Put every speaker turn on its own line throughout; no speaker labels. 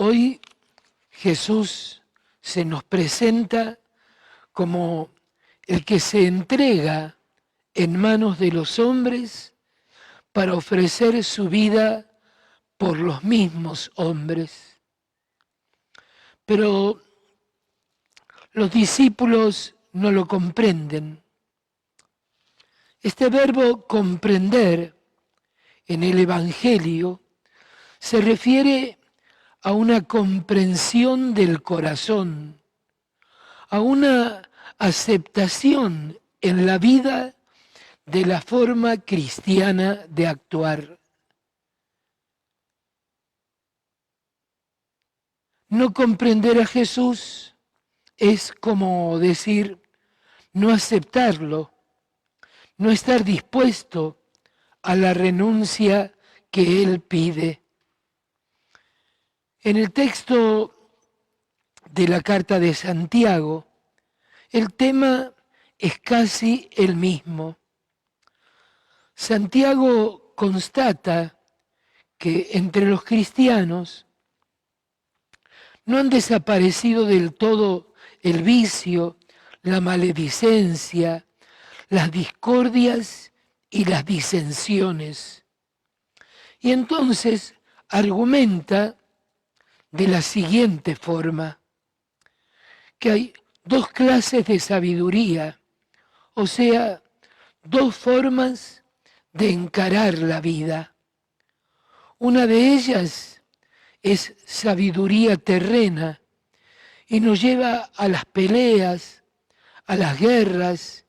Hoy Jesús se nos presenta como el que se entrega en manos de los hombres para ofrecer su vida por los mismos hombres. Pero los discípulos no lo comprenden. Este verbo comprender en el Evangelio se refiere a una comprensión del corazón, a una aceptación en la vida de la forma cristiana de actuar. No comprender a Jesús es como decir no aceptarlo, no estar dispuesto a la renuncia que Él pide. En el texto de la carta de Santiago, el tema es casi el mismo. Santiago constata que entre los cristianos no han desaparecido del todo el vicio, la maledicencia, las discordias y las disensiones. Y entonces argumenta de la siguiente forma, que hay dos clases de sabiduría, o sea, dos formas de encarar la vida. Una de ellas es sabiduría terrena y nos lleva a las peleas, a las guerras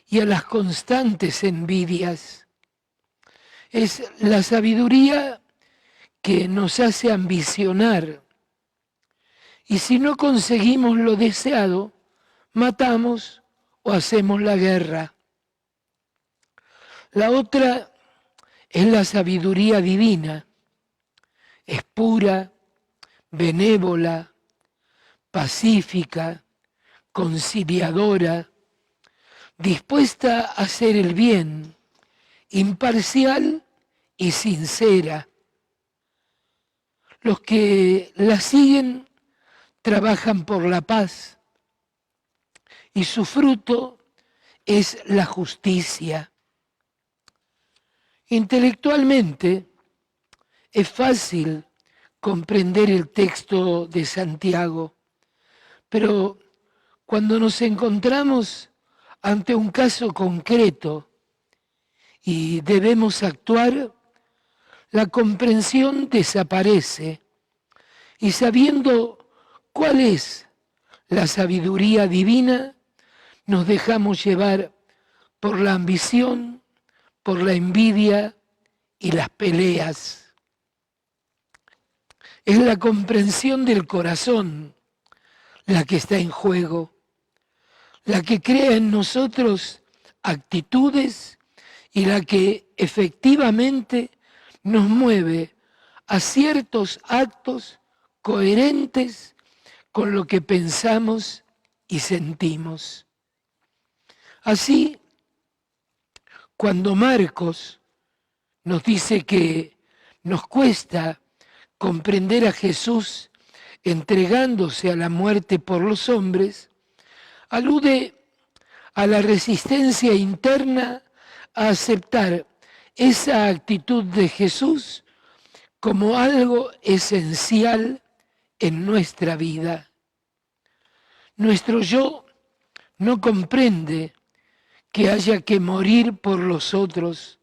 y a las constantes envidias. Es la sabiduría que nos hace ambicionar y si no conseguimos lo deseado, matamos o hacemos la guerra. La otra es la sabiduría divina, es pura, benévola, pacífica, conciliadora, dispuesta a hacer el bien, imparcial y sincera. Los que la siguen trabajan por la paz y su fruto es la justicia. Intelectualmente es fácil comprender el texto de Santiago, pero cuando nos encontramos ante un caso concreto y debemos actuar, la comprensión desaparece y sabiendo cuál es la sabiduría divina, nos dejamos llevar por la ambición, por la envidia y las peleas. Es la comprensión del corazón la que está en juego, la que crea en nosotros actitudes y la que efectivamente nos mueve a ciertos actos coherentes con lo que pensamos y sentimos. Así, cuando Marcos nos dice que nos cuesta comprender a Jesús entregándose a la muerte por los hombres, alude a la resistencia interna a aceptar esa actitud de Jesús como algo esencial en nuestra vida. Nuestro yo no comprende que haya que morir por los otros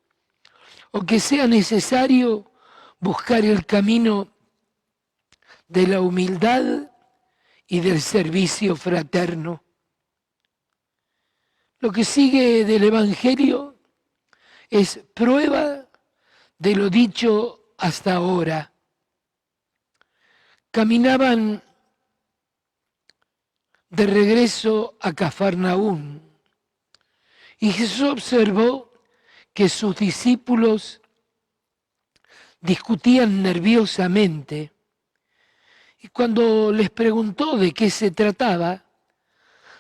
o que sea necesario buscar el camino de la humildad y del servicio fraterno. Lo que sigue del Evangelio es prueba de lo dicho hasta ahora. Caminaban de regreso a Cafarnaún y Jesús observó que sus discípulos discutían nerviosamente y cuando les preguntó de qué se trataba,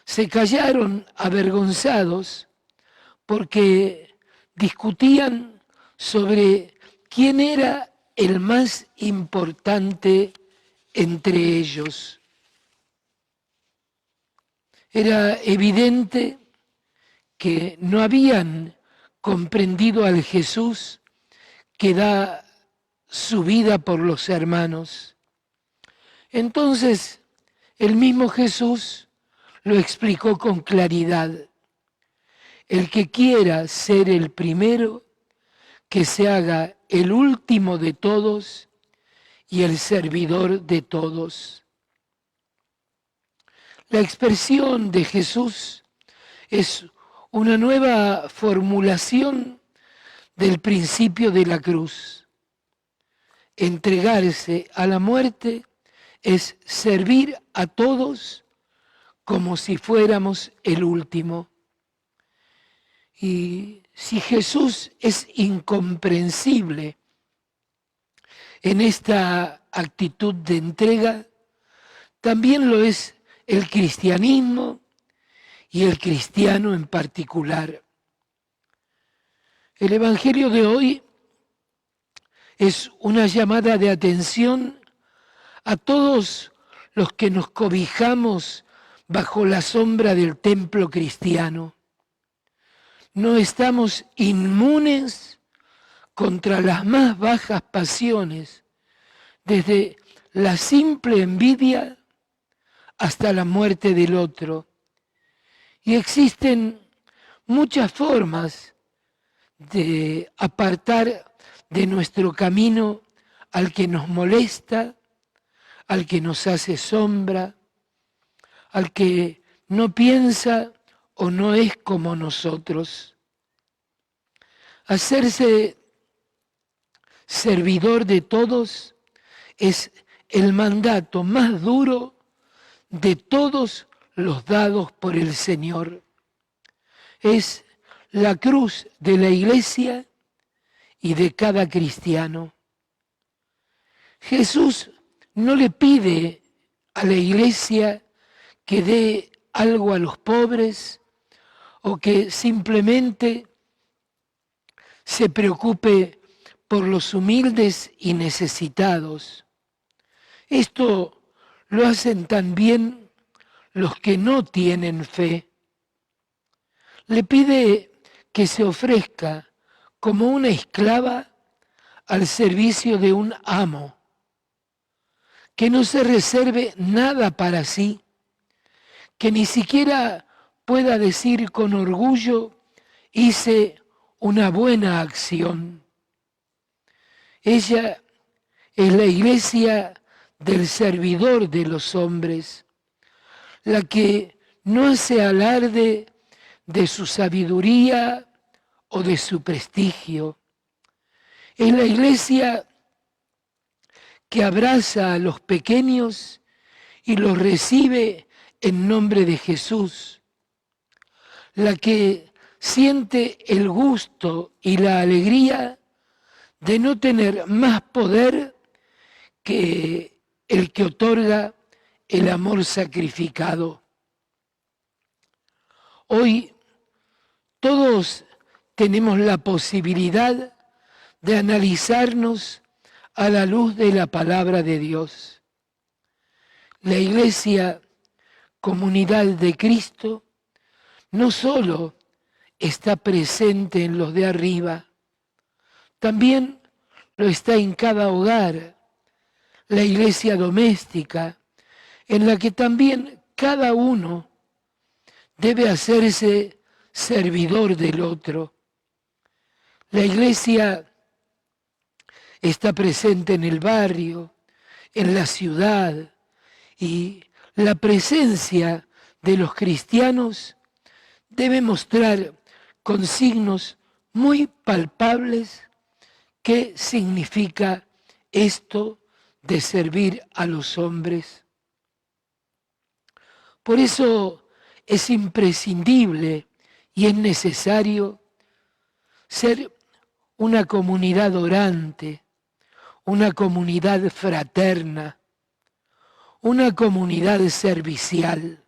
se callaron avergonzados porque discutían sobre quién era el más importante entre ellos. Era evidente que no habían comprendido al Jesús que da su vida por los hermanos. Entonces, el mismo Jesús lo explicó con claridad. El que quiera ser el primero, que se haga el último de todos y el servidor de todos. La expresión de Jesús es una nueva formulación del principio de la cruz. Entregarse a la muerte es servir a todos como si fuéramos el último. Y si Jesús es incomprensible en esta actitud de entrega, también lo es el cristianismo y el cristiano en particular. El Evangelio de hoy es una llamada de atención a todos los que nos cobijamos bajo la sombra del templo cristiano. No estamos inmunes contra las más bajas pasiones, desde la simple envidia hasta la muerte del otro. Y existen muchas formas de apartar de nuestro camino al que nos molesta, al que nos hace sombra, al que no piensa o no es como nosotros. Hacerse servidor de todos es el mandato más duro de todos los dados por el Señor. Es la cruz de la Iglesia y de cada cristiano. Jesús no le pide a la Iglesia que dé algo a los pobres o que simplemente se preocupe por los humildes y necesitados. Esto lo hacen también los que no tienen fe. Le pide que se ofrezca como una esclava al servicio de un amo, que no se reserve nada para sí, que ni siquiera pueda decir con orgullo, hice una buena acción. Ella es la iglesia del servidor de los hombres, la que no hace alarde de su sabiduría o de su prestigio. Es la iglesia que abraza a los pequeños y los recibe en nombre de Jesús, la que siente el gusto y la alegría de no tener más poder que el que otorga el amor sacrificado. Hoy todos tenemos la posibilidad de analizarnos a la luz de la palabra de Dios. La Iglesia, comunidad de Cristo, no solo está presente en los de arriba, también lo está en cada hogar, la iglesia doméstica, en la que también cada uno debe hacerse servidor del otro. La iglesia está presente en el barrio, en la ciudad, y la presencia de los cristianos debe mostrar con signos muy palpables qué significa esto de servir a los hombres. Por eso es imprescindible y es necesario ser una comunidad orante, una comunidad fraterna, una comunidad servicial.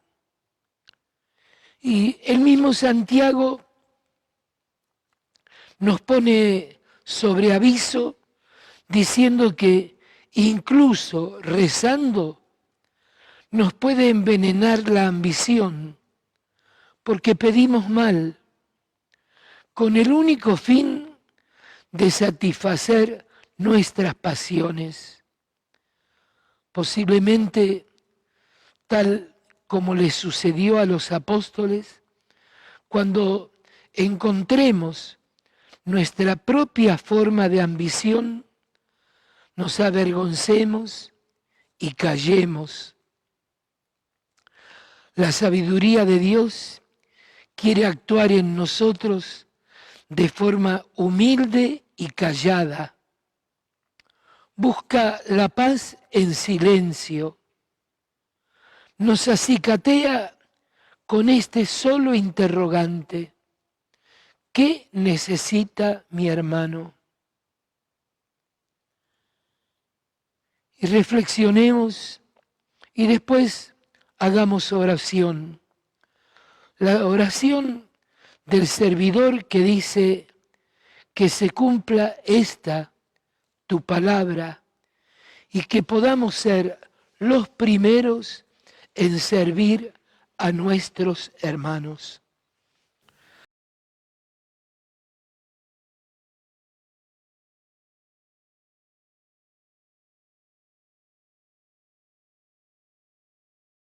Y el mismo Santiago nos pone sobre aviso diciendo que incluso rezando, nos puede envenenar la ambición, porque pedimos mal, con el único fin de satisfacer nuestras pasiones. Posiblemente, tal como les sucedió a los apóstoles, cuando encontremos nuestra propia forma de ambición, nos avergoncemos y callemos. La sabiduría de Dios quiere actuar en nosotros de forma humilde y callada. Busca la paz en silencio. Nos acicatea con este solo interrogante: ¿qué necesita mi hermano? Y reflexionemos y después hagamos oración. La oración del servidor que dice: que se cumpla esta tu palabra y que podamos ser los primeros en servir a nuestros hermanos.